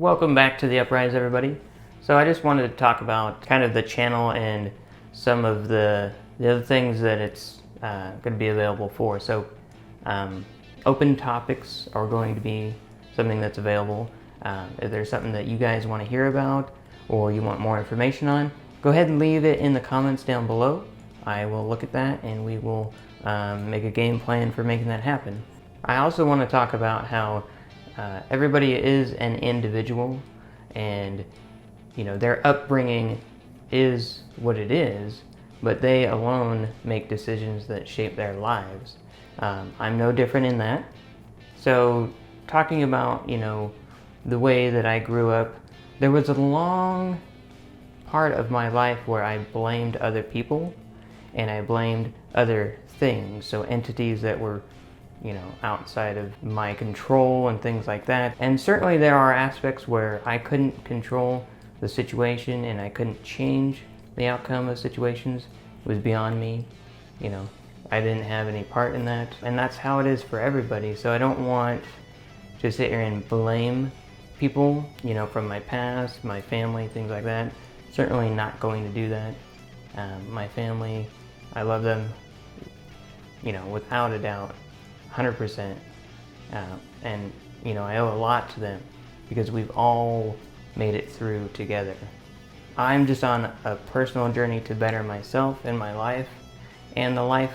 Welcome back to the Uprise, everybody. So I just wanted to talk about kind of the channel and some of the other things that it's going to be available for. So open topics are going to be something that's available. If there's something that you guys want to hear about or you want more information on, go ahead and leave it in the comments down below. I will look at that and we will make a game plan for making that happen. I also want to talk about how everybody is an individual, and their upbringing is what it is, but they alone make decisions that shape their lives. I'm no different in that. So talking about the way that I grew up, there was a long part of my life where I blamed other people and I blamed other things, so entities that were outside of my control and things like that. And certainly there are aspects where I couldn't control the situation and I couldn't change the outcome of situations. It was beyond me. I didn't have any part in that. And that's how it is for everybody. So I don't want to sit here and blame people, from my past, my family, things like that. Certainly not going to do that. My family, I love them, without a doubt. 100%, and I owe a lot to them because we've all made it through together. I'm just on a personal journey to better myself and my life and the life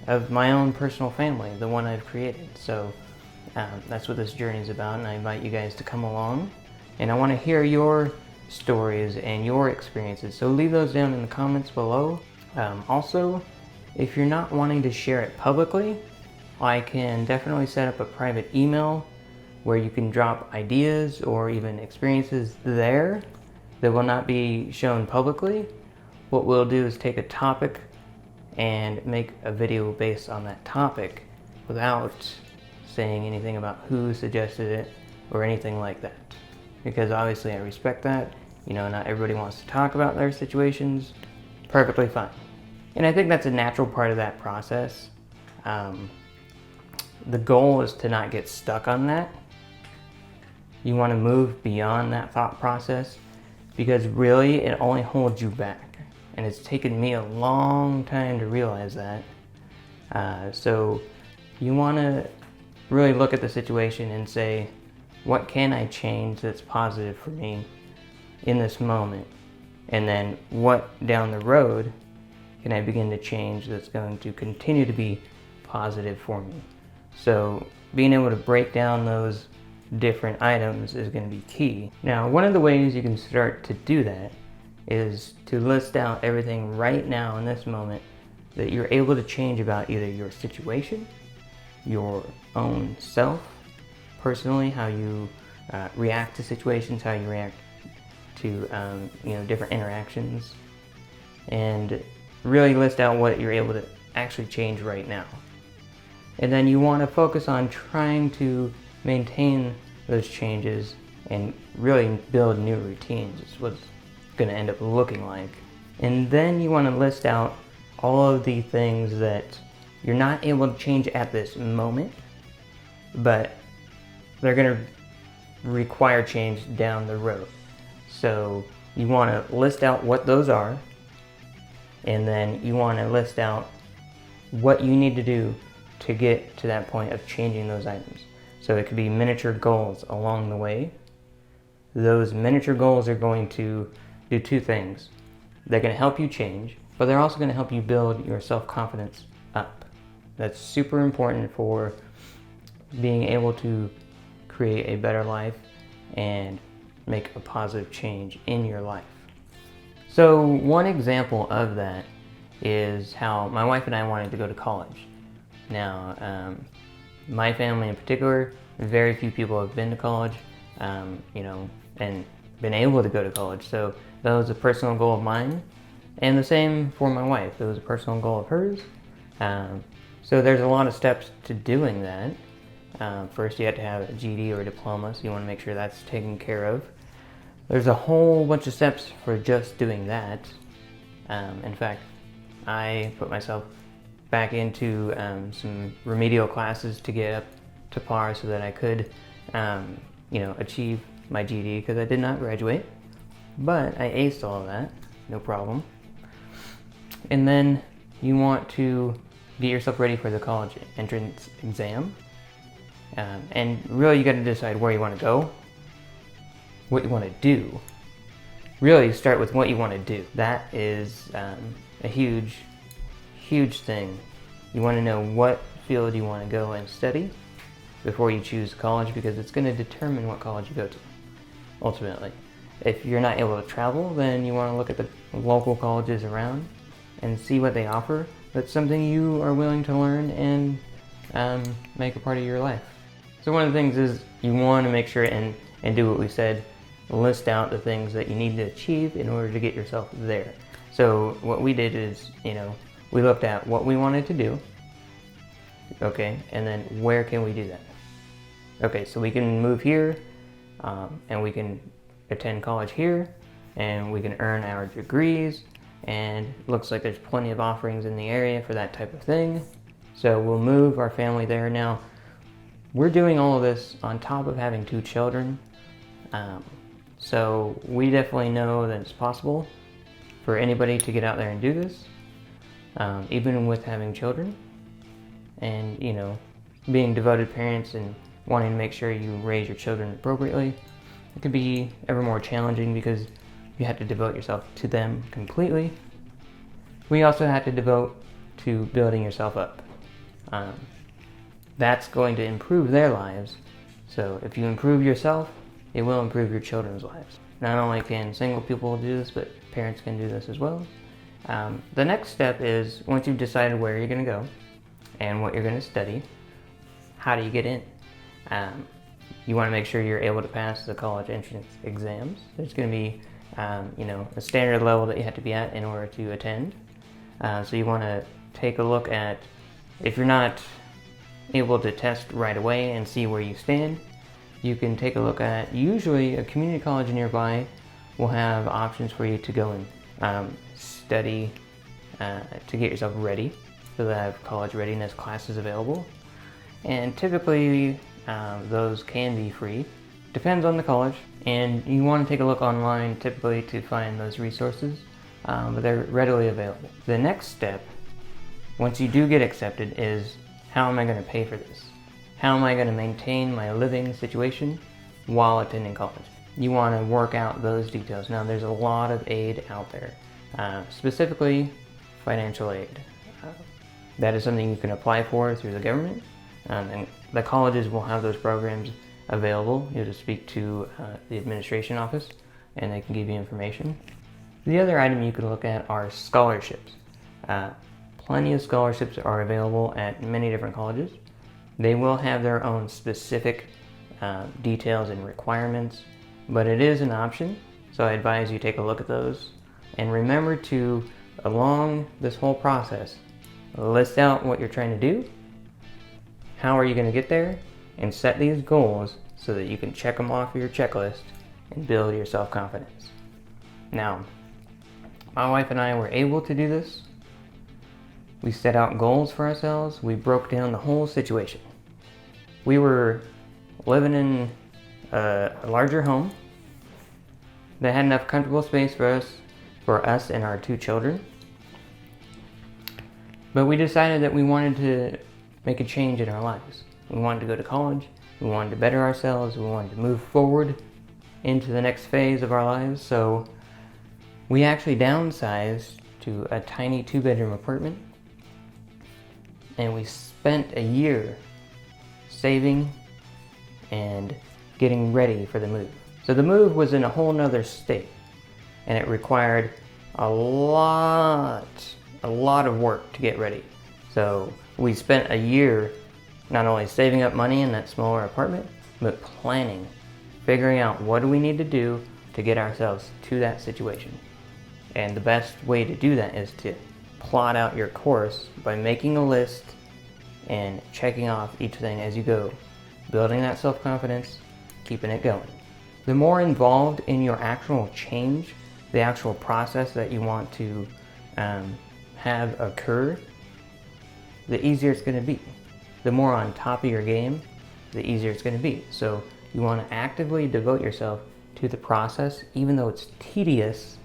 of my own personal family, the one I've created. So that's what this journey is about, and I invite you guys to come along, and I want to hear your stories and your experiences, so leave those down in the comments below. Also, if you're not wanting to share it publicly, I can definitely set up a private email where you can drop ideas or even experiences there that will not be shown publicly. What we'll do is take a topic and make a video based on that topic without saying anything about who suggested it or anything like that. Because obviously I respect that. Not everybody wants to talk about their situations. Perfectly fine. And I think that's a natural part of that process. The goal is to not get stuck on that. You want to move beyond that thought process because really it only holds you back. And it's taken me a long time to realize that. So you want to really look at the situation and say, what can I change that's positive for me in this moment? And then what down the road can I begin to change that's going to continue to be positive for me? So being able to break down those different items is going to be key. Now, one of the ways you can start to do that is to list out everything right now in this moment that you're able to change about either your situation, your own self, personally, how you react to situations, how you react to different interactions, and really list out what you're able to actually change right now. And then you want to focus on trying to maintain those changes and really build new routines. It's what's going to end up looking like. And then you want to list out all of the things that you're not able to change at this moment, but they're going to require change down the road. So you want to list out what those are, and then you want to list out what you need to do to get to that point of changing those items. So it could be miniature goals along the way. Those miniature goals are going to do two things. They're going to help you change, but they're also going to help you build your self-confidence up. That's super important for being able to create a better life and make a positive change in your life. So one example of that is how my wife and I wanted to go to college. Now, my family in particular, very few people have been to college, and been able to go to college. So that was a personal goal of mine, and the same for my wife. It was a personal goal of hers. So there's a lot of steps to doing that. First, you have to have a GED or a diploma, so you want to make sure that's taken care of. There's a whole bunch of steps for just doing that. In fact, I put myself back into some remedial classes to get up to par so that I could, achieve my GED because I did not graduate, but I aced all of that, no problem. And then you want to get yourself ready for the college entrance exam. And really you got to decide where you want to go, what you want to do. Really start with what you want to do. That is a huge thing. You want to know what field you want to go and study before you choose college, because it's going to determine what college you go to, ultimately. If you're not able to travel, then you want to look at the local colleges around and see what they offer. That's something you are willing to learn and make a part of your life. So one of the things is you want to make sure and do what we said, list out the things that you need to achieve in order to get yourself there. So what we did is, we looked at what we wanted to do, okay, and then where can we do that? Okay, so we can move here, and we can attend college here, and we can earn our degrees, and it looks like there's plenty of offerings in the area for that type of thing. So we'll move our family there. Now, we're doing all of this on top of having 2 children. So we definitely know that it's possible for anybody to get out there and do this, even with having children. And, being devoted parents and wanting to make sure you raise your children appropriately, it can be ever more challenging because you have to devote yourself to them completely. We also have to devote to building yourself up. That's going to improve their lives. So if you improve yourself, it will improve your children's lives. Not only can single people do this, but parents can do this as well. The next step is, once you've decided where you're going to go and what you're going to study, how do you get in? You want to make sure you're able to pass the college entrance exams. There's going to be, a standard level that you have to be at in order to attend. So you want to take a look at, if you're not able to test right away and see where you stand, you can take a look at, usually a community college nearby will have options for you to go and study to get yourself ready. So they have college readiness classes available. And typically those can be free. Depends on the college. And you want to take a look online typically to find those resources, but they're readily available. The next step, once you do get accepted, is how am I going to pay for this? How am I going to maintain my living situation while attending college? You want to work out those details. Now, there's a lot of aid out there, specifically financial aid. That is something you can apply for through the government, and the colleges will have those programs available. You have to speak to the administration office, and they can give you information. The other item you can look at are scholarships. Plenty of scholarships are available at many different colleges. They will have their own specific details and requirements, but it is an option, so I advise you take a look at those. And remember to, along this whole process, list out what you're trying to do, how are you going to get there, and set these goals so that you can check them off your checklist and build your self-confidence. Now, my wife and I were able to do this. We set out goals for ourselves. We broke down the whole situation. We were living in a larger home that had enough comfortable space for us and our 2 children. But we decided that we wanted to make a change in our lives. We wanted to go to college. We wanted to better ourselves. We wanted to move forward into the next phase of our lives. So we actually downsized to a tiny 2-bedroom apartment. And we spent a year saving and getting ready for the move. So the move was in a whole nother state, and it required a lot of work to get ready. So we spent a year not only saving up money in that smaller apartment, but planning, figuring out what do we need to do to get ourselves to that situation. And the best way to do that is to plot out your course by making a list and checking off each thing as you go, building that self-confidence, keeping it going. The more involved in your actual change, the actual process that you want to have occur, the easier it's going to be. The more on top of your game, the easier it's going to be. So you want to actively devote yourself to the process, even though it's tedious,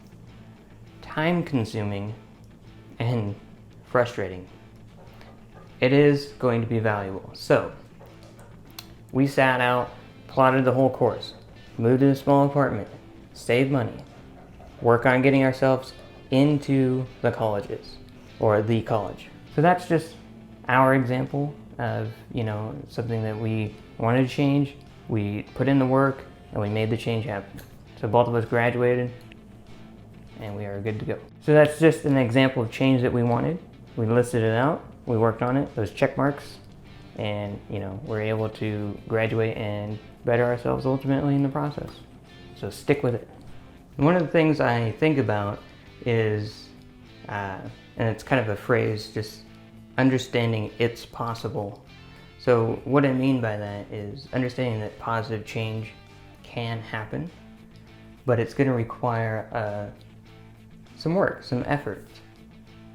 time consuming, and frustrating. It is going to be valuable. So, we sat out, plotted the whole course, moved to a small apartment, save money, work on getting ourselves into the colleges, or the college. So that's just our example of, something that we wanted to change. We put in the work and we made the change happen. So both of us graduated and we are good to go. So that's just an example of change that we wanted. We listed it out, we worked on it, those check marks, and we're able to graduate and better ourselves ultimately in the process. So stick with it. One of the things I think about is, and it's kind of a phrase, just understanding it's possible. So what I mean by that is understanding that positive change can happen, but it's going to require some work, some effort.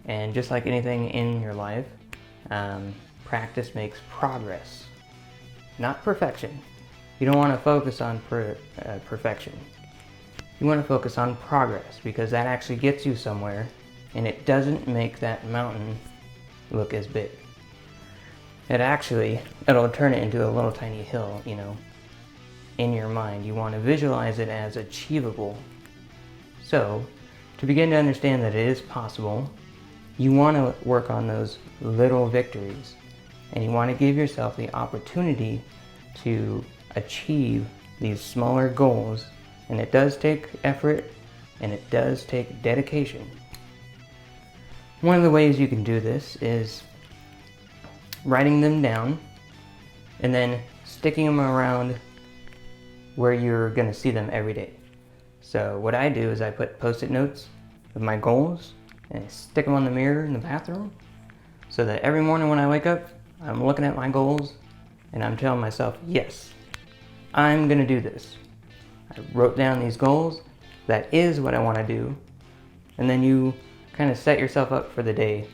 And just like anything in your life, practice makes progress, not perfection. You don't want to focus on perfection. You want to focus on progress, because that actually gets you somewhere and it doesn't make that mountain look as big. It'll turn it into a little tiny hill, in your mind. You want to visualize it as achievable. So, to begin to understand that it is possible, you want to work on those little victories, and you want to give yourself the opportunity to achieve these smaller goals. And it does take effort, and it does take dedication. One of the ways you can do this is writing them down and then sticking them around where you're going to see them every day. So what I do is I put post-it notes of my goals and I stick them on the mirror in the bathroom, so that every morning when I wake up, I'm looking at my goals and I'm telling myself, yes, I'm going to do this. I wrote down these goals. That is what I want to do. And then you kind of set yourself up for the day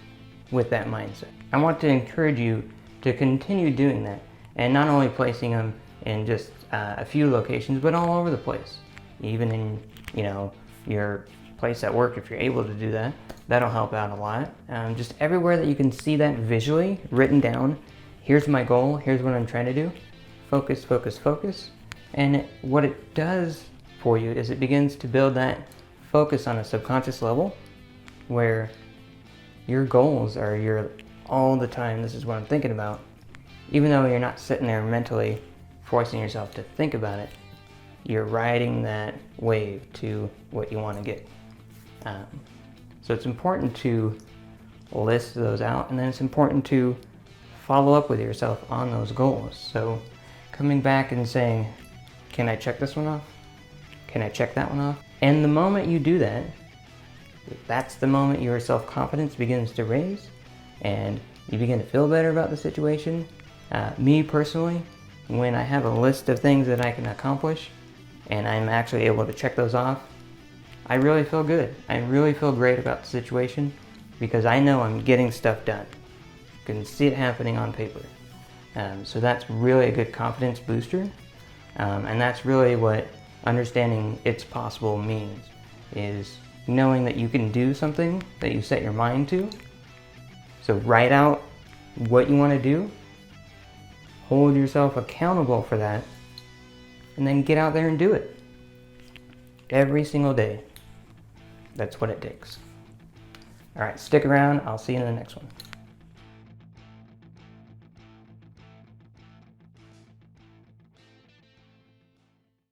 with that mindset. I want to encourage you to continue doing that, and not only placing them in just a few locations, but all over the place. Even in, your place at work, if you're able to do that, that'll help out a lot. Just everywhere that you can see that visually written down. Here's my goal. Here's what I'm trying to do. Focus, focus, focus. And what it does for you is it begins to build that focus on a subconscious level, where your goals are all the time, this is what I'm thinking about. Even though you're not sitting there mentally forcing yourself to think about it, you're riding that wave to what you want to get. So it's important to list those out, and then it's important to follow up with yourself on those goals. So coming back and saying, can I check this one off? Can I check that one off? And the moment you do that, that's the moment your self-confidence begins to raise and you begin to feel better about the situation. Me personally, when I have a list of things that I can accomplish and I'm actually able to check those off, I really feel good. I really feel great about the situation, because I know I'm getting stuff done. You can see it happening on paper. So that's really a good confidence booster. And that's really what understanding it's possible means, is knowing that you can do something that you set your mind to. So write out what you want to do, hold yourself accountable for that, and then get out there and do it. Every single day. That's what it takes. All right, stick around. I'll see you in the next one.